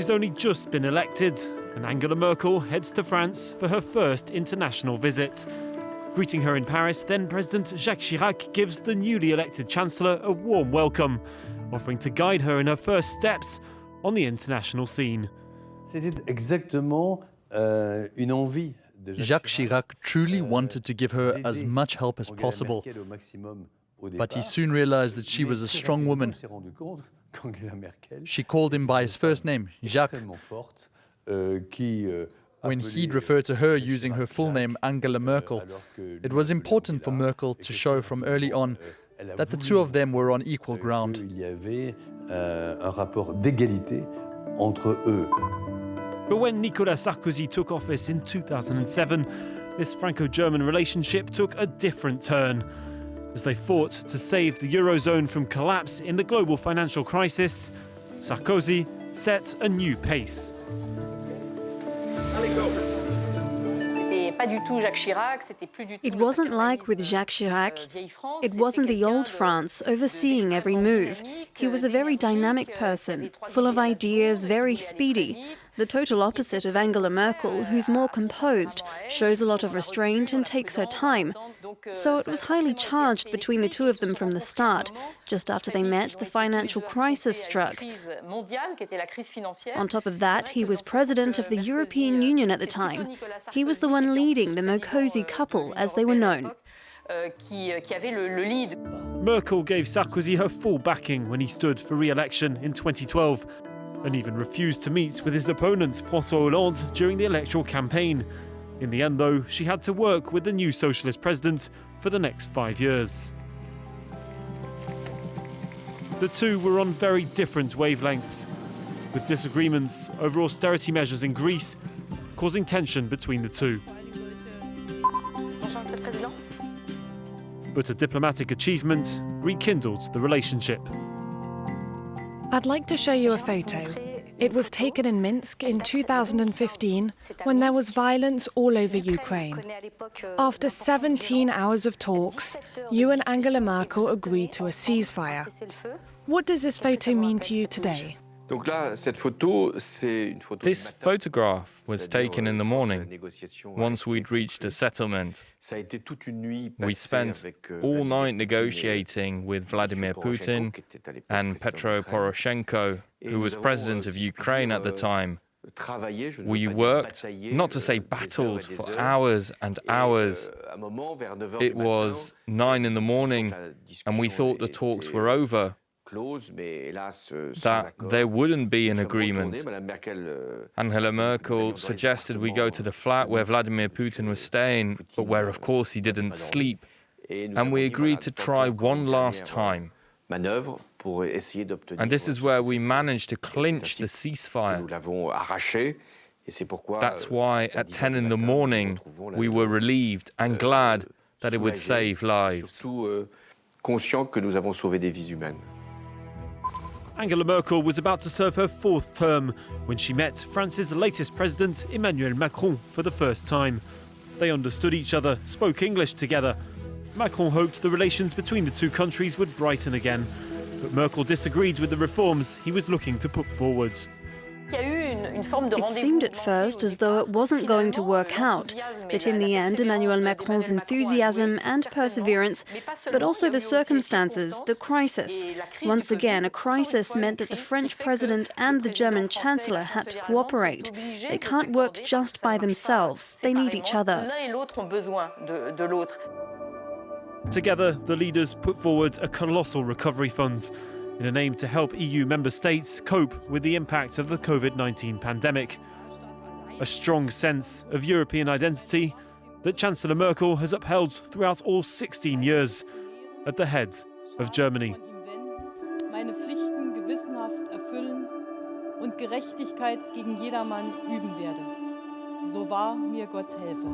She's only just been elected, and Angela Merkel heads to France for her first international visit. Greeting her in Paris, then-President Jacques Chirac gives the newly elected chancellor a warm welcome, offering to guide her in her first steps on the international scene. C'était exactement une envie de Jacques Chirac truly wanted to give her as much help as possible, but he soon realized that she was a strong woman. She called him by his first name, Jacques. When he'd refer to her using her full name, Angela Merkel, it was important for Merkel to show from early on that the two of them were on equal ground. Il y avait un rapport d'égalité entre eux. But when Nicolas Sarkozy took office in 2007, this Franco-German relationship took a different turn. As they fought to save the Eurozone from collapse in the global financial crisis, Sarkozy set a new pace. It wasn't like with Jacques Chirac. It wasn't the old France overseeing every move. He was a very dynamic person, full of ideas, very speedy. The total opposite of Angela Merkel, who's more composed, shows a lot of restraint and takes her time. So it was highly charged between the two of them from the start. Just after they met, the financial crisis struck. On top of that, he was president of the European Union at the time. He was the one leading the Merkozy couple, as they were known. Merkel gave Sarkozy her full backing when he stood for re-election in 2012, and even refused to meet with his opponent François Hollande during the electoral campaign. In the end, though, she had to work with the new socialist president for the next 5 years. The two were on very different wavelengths, with disagreements over austerity measures in Greece causing tension between the two. But a diplomatic achievement rekindled the relationship. I'd like to show you a photo. It was taken in Minsk in 2015 when there was violence all over Ukraine. After 17 hours of talks, you and Angela Merkel agreed to a ceasefire. What does this photo mean to you today? This photograph was taken in the morning, once we'd reached a settlement. We spent all night negotiating with Vladimir Putin and Petro Poroshenko, who was president of Ukraine at the time. We worked, not to say battled, for hours and hours. It was 9 in the morning, and we thought the talks were over, that there wouldn't be an agreement. Angela Merkel suggested we go to the flat where Vladimir Putin was staying, but where of course he didn't sleep. And we agreed to try one last time. And this is where we managed to clinch the ceasefire. That's why at 10 in the morning we were relieved and glad that it would save lives. Angela Merkel was about to serve her 4th term when she met France's latest president, Emmanuel Macron, for the first time. They understood each other, spoke English together. Macron hoped the relations between the two countries would brighten again, but Merkel disagreed with the reforms he was looking to put forward. It seemed at first as though it wasn't going to work out, but in the end Emmanuel Macron's enthusiasm and perseverance, but also the circumstances, the crisis. Once again, a crisis meant that the French president and the German chancellor had to cooperate. They can't work just by themselves, they need each other. Together, the leaders put forward a colossal recovery fund in an aim to help EU member states cope with the impact of the COVID-19 pandemic. A strong sense of European identity that Chancellor Merkel has upheld throughout all 16 years at the head of Germany. Meine Pflichten gewissenhaft erfüllen und Gerechtigkeit gegen jedermann üben werde. So wahr mir Gott helfe.